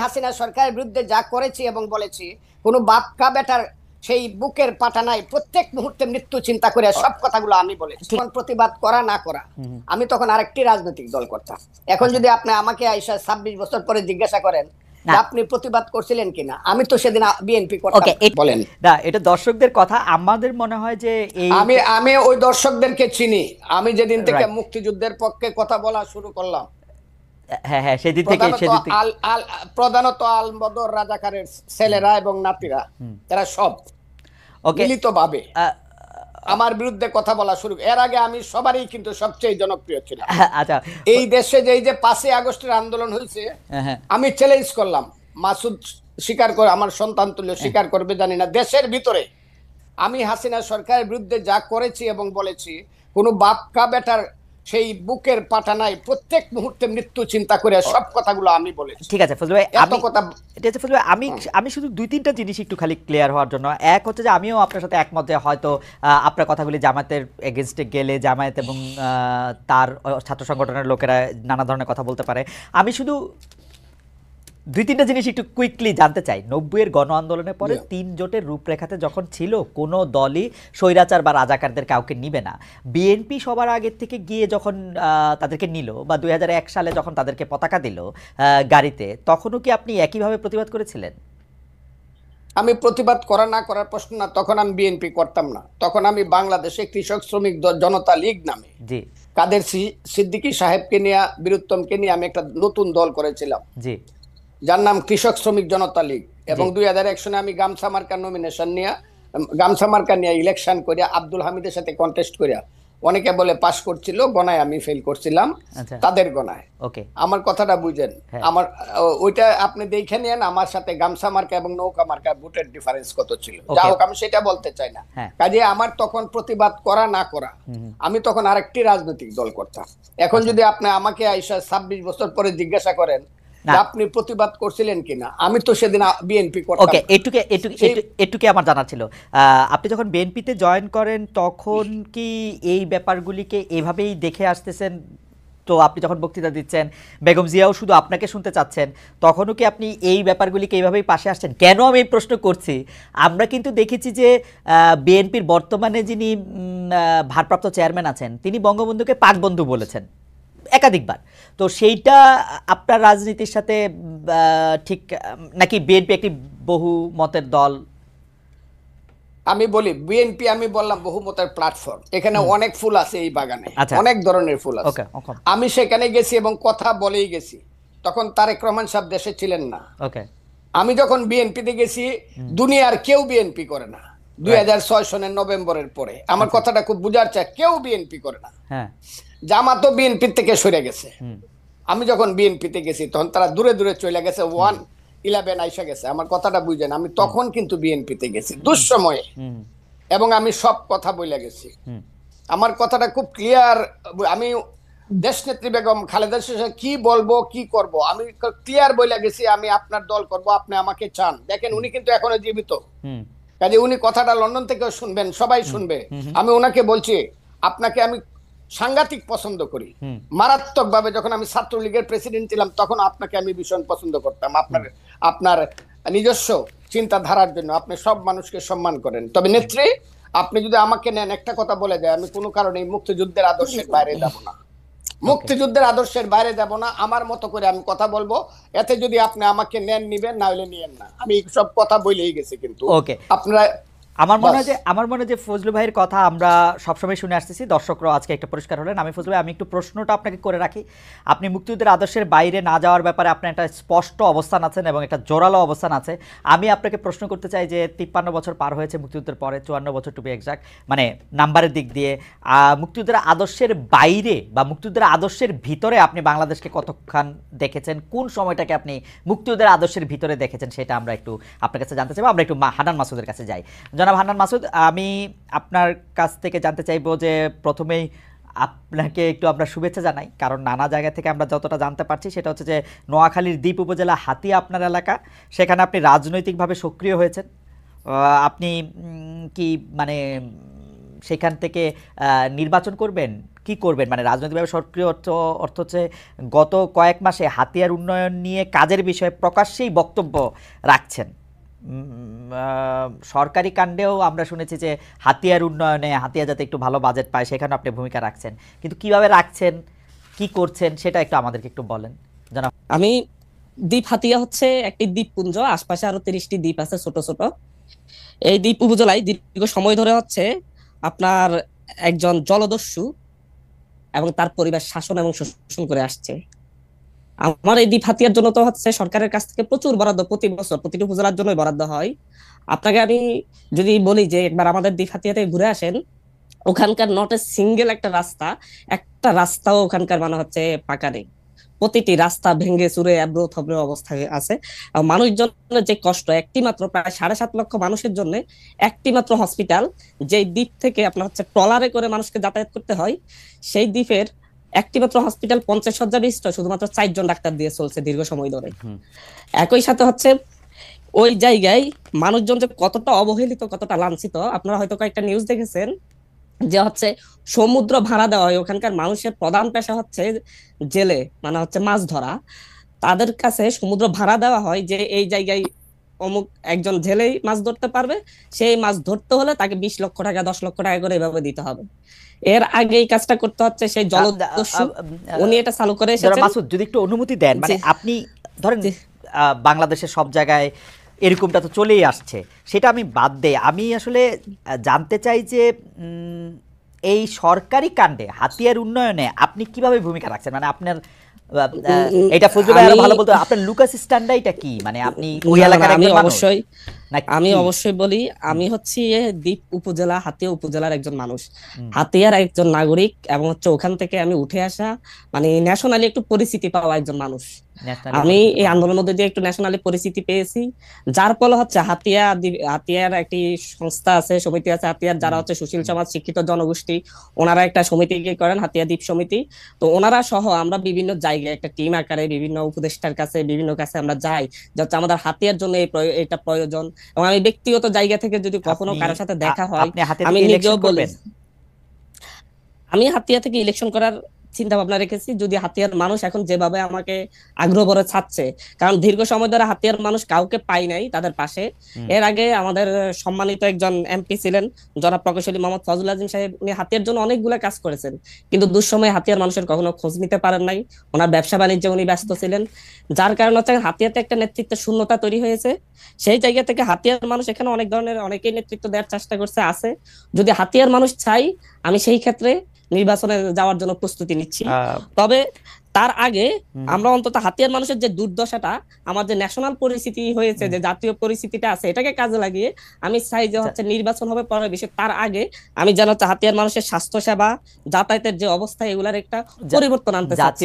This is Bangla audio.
হাসিনা সরকারের বিরুদ্ধে যা করেছি এবং বলেছি, কোনো বাপ কা বেটার সেই বুকের পাটা নাই, প্রত্যেক মুহূর্তে মৃত্যু চিন্তা করে সব কথাগুলো আমি বলেছি। তখন প্রতিবাদ করা না করা, আমি তখন আরেকটি রাজনৈতিক দল করতাম। এখন যদি আপনি আমাকে আইসা 26 বছর পরে জিজ্ঞাসা করেন আপনি প্রতিবাদ করছিলেন কিনা, আমি তো সেদিন বিএনপি করতাম। বলেন না, এটা দর্শকদের কথা। আমাদের মনে হয় যে আমি ওই দর্শকদেরকে চিনি। আমি যেদিন থেকে মুক্তিযুদ্ধের পক্ষে কথা বলা শুরু করলাম, হ্যাঁ সেদিন থেকে প্রধানত আলবদর রাজাকারের ছেলেরা এবং নাতিরা, এরা সব মিলিতভাবে আমার বিরুদ্ধে কথা বলা শুরু। এর আগে আমি সবারই কিন্তু সবচেয়ে জনপ্রিয় ছিলাম। আচ্ছা, এই দেশে যে 5ই আগস্টের আন্দোলন হয়েছে, আমি চ্যালেঞ্জ করলাম, মাসুদ স্বীকার করে, আমার সন্তান তুল্য স্বীকার করবে জানি না, দেশের ভিতরে আমি হাসিনা সরকারের বিরুদ্ধে যা করেছি এবং বলেছি, কোনো বাপ কা বেটার সেই বুকের পাটা নাই, প্রত্যেক মুহূর্তে মৃত্যু চিন্তা করে সব কথাগুলো আমি বলেছি। ঠিক আছে ফজলু ভাই, আমি শুধু 2-3টা জিনিস একটু খালি ক্লিয়ার হওয়ার জন্য। এক হচ্ছে যে আমিও আপনার সাথে একমত যে হয়তো আপনার কথাগুলি জামায়াতের এগেনস্টে গেলে জামায়াত এবং তার ছাত্র সংগঠনের লোকেরা নানা ধরনের কথা বলতে পারে। আমি শুধু 2-3টা জিনিস একটু কুইকলি জানতে চাই। 90-এর গণ আন্দোলনের পরে 3 জোটের রূপরেখাতে যখন ছিল কোনো দলই স্বৈরাচার বা রাজাকারদের কাউকে নিবে না, বিএনপি সবার আগের থেকে গিয়ে যখন তাদেরকে নিল, বা 2001 সালে যখন তাদেরকে পতাকা দিল গাড়িতে, তখনও কি আপনি একইভাবে প্রতিবাদ করেছিলেন? আমি প্রতিবাদ করা না করার প্রশ্ন না, তখন আমি বিএনপি করতাম না। তখন আমি বাংলাদেশে কৃষক শ্রমিক জনতা লীগ নামে কাদের সিদ্দিকী সাহেবকে নিয়ে, বীরুত্তমকে নিয়ে আমি একটা নতুন দল করেছিলাম, যার নাম কৃষক শ্রমিক জনতা লীগ। এবং 2001 সনে আমি গামছা মার্কা নমিনেশন নিয়ে, গামছা মার্কা নিয়ে ইলেকশন করে আব্দুল হামিদের সাথে কন্টেস্ট করিয়া, অনেকে বলে পাস করছিল, গণায় আমি ফেল করছিলাম তাদের গণায়। আমার কথাটা বুঝেন, আমার ওইটা আপনি দেখে নিয়েন, আমার সাথে গামছা মার্কা এবং নৌকা মার্কা ভোটের ডিফারেন্স কত ছিল। যা হোক, আমি সেটা বলতে চাই না। কাজে আমার তখন প্রতিবাদ করা না করা, আমি তখন আরেকটি রাজনৈতিক দল করতাম। এখন যদি আপনি আমাকে আইসা 26 বছর পরে জিজ্ঞাসা করেন আপনি প্রতিবাদ করছিলেন কিনা, আমি তো সেদিন বিএনপি করতাম। ওকে, এটুকু আমার জানা ছিল। আপনি যখন বিএনপিতে জয়েন করেন তখন কি এই ব্যাপারগুলিকে এভাবেই দেখে আসতেছেন? তো আপনি যখন বক্তৃতা দিচ্ছেন, বেগম জিয়াও শুধু আপনাকে শুনতে চাচ্ছেন, তখনও কি আপনি এই ব্যাপারগুলিকে এইভাবেই পাশে আসছেন? কেন আমি এই প্রশ্ন করছি, আমরা কিন্তু দেখেছি যে বিএনপির বর্তমানে যিনি ভারপ্রাপ্ত চেয়ারম্যান আছেন, তিনি বঙ্গবন্ধুকে পাক বন্ধু বলেছেন একাধিকবার। তো সেইটা আপনার রাজনীতির সাথে ঠিক নাকি? বিএনপি একটি বহু মতের দল। আমি বলি বিএনপি, আমি বললাম বহুমতের প্ল্যাটফর্ম। এখানে অনেক ফুল আছে, এই বাগানে অনেক ধরনের ফুল আছে। আমি সেখানে গেছি এবং কথা বলেই গেছি। তখন তারেক রহমান সাহেব দেশে ছিলেন না। আমি যখন বিএনপিতে গেছি, দুনিয়ার কেউ বিএনপি করে না। 2006 সনের নভেম্বরের পরে আমার কথাটা খুব বুঝার চাই, কেউ বিএনপি করে না। জামাতও বিএনপি থেকে সরে গেছে। আমি যখন বিএনপিতে গেছি তখন তারা দূরে দূরে চলে গেছে, 1-11 আইসা গেছে। আমার কথাটা বুঝেন, আমি তখন কিন্তু বিএনপিতে গেছি দুঃসময়ে, এবং আমি সব কথা বলে গেছি। আমার কথাটা খুব ক্লিয়ার। আমি দেশনেত্রী বেগম খালেদা জিয়া কি বলবো কি করব আমি ক্লিয়ার বলে গেছি, আমি আপনার দল করব, আপনি আমাকে চান। দেখেন উনি কিন্তু এখনো জীবিত, কাজে উনি কথাটা লন্ডন থেকেও শুনবেন, সবাই শুনবে। আমি ওনাকে বলছি, আপনাকে আমি সাংঘাতিক পছন্দ করি, মারাত্মক ভাবে। যখন আমি ছাত্রলীগের প্রেসিডেন্ট ছিলাম তখন আপনাকে আমি ভীষণ পছন্দ করতাম, আপনার নিজস্ব চিন্তাধারার জন্য। আপনি সব মানুষকে সম্মান করেন। তবে নেত্রী, আপনি যদি আমাকে নেন, একটা কথা বলে যায়, আমি কোনো কারণে মুক্তিযুদ্ধের আদর্শের বাইরে যাব না, মুক্তিযুদ্ধের আদর্শের বাইরে যাব না। আমার মতো করে আমি কথা বলবো। এতে যদি আপনি আমাকে নেন নিবেন, না হলে নিয়েন না। আমি সব কথা বলেই গেছি। কিন্তু আপনারা, আমার মনে হয় যে ফজলু ভাইয়ের কথা আমরা সবসময় শুনে আসতেছি, দর্শকরাও আজকে একটা পরিষ্কার হলেন। আমি ফজলু ভাই, আমি একটু প্রশ্নটা আপনাকে করে রাখি। আপনি মুক্তিযুদ্ধের আদর্শের বাইরে না যাওয়ার ব্যাপারে আপনার একটা স্পষ্ট অবস্থান আছেন এবং একটা জোরালো অবস্থান আছে। আমি আপনাকে প্রশ্ন করতে চাই যে 53 বছর পার হয়েছে মুক্তিযুদ্ধের পরে, 54 বছর টু বি এক্সাক্ট, মানে নাম্বারের দিক দিয়ে। মুক্তিযুদ্ধের আদর্শের বাইরে বা মুক্তিযুদ্ধের আদর্শের ভিতরে আপনি বাংলাদেশকে কতক্ষণ দেখেছেন, কোন সময়টাকে আপনি মুক্তিযুদ্ধের আদর্শের ভিতরে দেখেছেন, সেটা আমরা একটু আপনার কাছে জানতে চাইবো। আমরা একটু হান্নান মাসুদের কাছে যাই। জনাব হান্নান মাসুদ, আমি আপনার কাছ থেকে জানতে চাইবো যে প্রথমেই আপনাকে একটু আমরা শুভেচ্ছা জানাই, কারণ নানা জায়গা থেকে আমরা যতটা জানতে পারছি সেটা হচ্ছে যে নোয়াখালীর দ্বীপ উপজেলা হাতিয়া আপনার এলাকা, সেখানে আপনি রাজনৈতিকভাবে সক্রিয় হয়েছেন। আপনি কি মানে সেখান থেকে নির্বাচন করবেন কি করবেন? মানে রাজনৈতিকভাবে সক্রিয় অর্থ হচ্ছে গত কয়েক মাসে হাতিয়ার উন্নয়ন নিয়ে কাজের বিষয়ে প্রকাশ্যেই বক্তব্য রাখছেন। সরকারি কাণ্ডেও আমরা শুনেছি যে হাতিয়ার উন্নয়নে, হাতিয়া যাতে একটু ভালো বাজেট পায় সেখানে আপনি ভূমিকা রাখছেন, কিন্তু কিভাবে রাখছেন, কি করছেন সেটা একটু আমাদেরকে একটু বলেন। আমি দ্বীপ হাতিয়া হচ্ছে একটি দ্বীপপুঞ্জ, আশপাশে আরো 30টি দ্বীপ আছে ছোট ছোট। এই দ্বীপ উপজেলায় দীর্ঘ সময় ধরে হচ্ছে আপনার একজন জলদস্যু এবং তার পরিবার শাসন এবং শোষণ করে আসছে। আমার এই দ্বীপ হাতিয়ার জন্য তো হচ্ছে সরকারের কাছ থেকে প্রচুর বরাদ্দ, প্রতি বছর প্রতিটি উপজেলার জন্য বরাদ্দ হয়। আপনাকে আমি যদি বলি যে একবার আমাদের দ্বীপ হাতিয়াতে ঘুরে আসেন, ওখানকার নট এ সিঙ্গেল একটা রাস্তাও ওখানকার মানে হচ্ছে পাকা নেই। প্রতিটি রাস্তা ভেঙে চুরে এবড়ো থবড়ো অবস্থায় আছে। মানুষজনের যে কষ্ট, একটি মাত্র প্রায় 7.5 লক্ষ মানুষের জন্য একটি মাত্র হসপিটাল, যে দ্বীপ থেকে আপনার হচ্ছে ট্রলারে করে মানুষকে যাতায়াত করতে হয়, সেই দ্বীপের একটি মাত্র হসপিটাল 50 শয্যা বিশিষ্ট, শুধুমাত্র 4 জন ডাক্তার দিয়ে চলছে দীর্ঘ সময় ধরে। একই সাথে হচ্ছে ওই জায়গায় মানুষজন যে কতটা অবহেলিত, কতটা লাঞ্ছিত, আপনারা হয়তো কয়েকটা নিউজ দেখেছেন যে হচ্ছে সমুদ্র ভাড়া দেওয়া হয়। ওখানকার মানুষের প্রধান পেশা হচ্ছে জেলে, মানে হচ্ছে মাছ ধরা। তাদের কাছে সমুদ্র ভাড়া দেওয়া হয় যে এই জায়গায় অমুক একজন জেলেই মাছ ধরতে পারবে, সেই মাছ ধরতে হলে তাকে 20 লক্ষ টাকা 10 লক্ষ টাকা করে এভাবে দিতে হবে। এর আগে এই কাজটা করতে হচ্ছে সেই জলদস্যু, উনি এটা চালু করে এসেছেন। মাসুদ, যদি একটু অনুমতি দেন, মানে আপনি ধরেন বাংলাদেশের সব জায়গায় এরকমটা তো চলেই আসছে, সেটা আমি বাদ দেই। আমি আসলে জানতে চাই যে এই সরকারি কাণ্ডে, হাতিয়ার উন্নয়নে আপনি কিভাবে ভূমিকা রাখছেন? মানে আপনার এটা ফজলুল ভাই আরো ভালো বলতে, আপনার লুকাস স্ট্যান্ডার্ডটা কি? মানে আপনি ওই এলাকার একজন মানুষ? আমি অবশ্যই বলি, আমি হচ্ছি দ্বীপ উপজেলা, হাতিয়া উপজেলার একজন মানুষ, হাতিয়ার একজন নাগরিক, এবং হচ্ছে ওখান থেকে আমি উঠে আসা, মানে ন্যাশনালি একটু পরিচিতি পাওয়া একজন মানুষ। আমি এই আন্দোলনের মধ্যে দিয়ে একটু ন্যাশনালি পরিচিতি পেয়েছি, যার ফলে হচ্ছে হাতিয়ার একটি সংস্থা আছে, সমিতি আছে হাতিয়ার, যারা হচ্ছে সুশীল সমাজ, শিক্ষিত জনগোষ্ঠী, ওনারা একটা সমিতি করেন, হাতিয়া দ্বীপ সমিতি। তো ওনারা সহ আমরা বিভিন্ন জায়গায় একটা টিম আকারে বিভিন্ন উপদেষ্টার কাছে, বিভিন্ন কাছে আমরা যাই, যাতে আমাদের হাতিয়ার জন্য এটা প্রয়োজন। এবং আমি ব্যক্তিগত জায়গা থেকে যদি কখনো কারোর সাথে দেখা হয়, আমি নিজেও বলবেন, আমি হাতিয়া থেকে ইলেকশন করার চিন্তা ভাবনা রেখেছি, যদি হাতিয়ার মানুষ এখন যেভাবে আমাকে আগ্রহ ভরে ছাড়ছে, কারণ দীর্ঘ সময় ধরে হাতিয়ার মানুষ কাউকে পাই নাই তাদের পাশে। এর আগে আমাদের সম্মানিত একজন এমপি ছিলেন জনাব প্রকৌশলী মোহাম্মদ ফজলুল আজিম সাহেব, উনি হাতিয়ার জন্য অনেকগুলো কাজ করেছেন, কিন্তু দুঃসময়ে হাতিয়ার মানুষের কখনো খোঁজ নিতে পারেন নাই। ওনার ব্যবসা বাণিজ্যে উনি ব্যস্ত ছিলেন, যার কারণে হচ্ছে হাতিয়াতে একটা নেতৃত্বের শূন্যতা তৈরি হয়েছে। সেই জায়গা থেকে হাতিয়ার মানুষ এখানে অনেক ধরনের অনেকেই নেতৃত্ব দেওয়ার চেষ্টা করছে, আছে। যদি হাতিয়ার মানুষ চাই, আমি সেই ক্ষেত্রে নির্বাচনে যাওয়ার জন্য প্রস্তুতি নিচ্ছি। তবে তার আগে আমরা অন্তত হাতিয়ার মানুষের যে দুর্দশাটা, আমার যে ন্যাশনাল পরিস্থিতি হয়েছে, যে জাতীয় পরিস্থিতিটা আছে, এটাকে কাজে লাগিয়ে আমি চাই যে হচ্ছে নির্বাচন হবে পরের বিষয়, তার আগে আমি যেন হাতিয়ার মানুষের স্বাস্থ্য সেবা, যাতায়াতের যে অবস্থা, এগুলার একটা পরিবর্তন আনতে চাচ্ছি।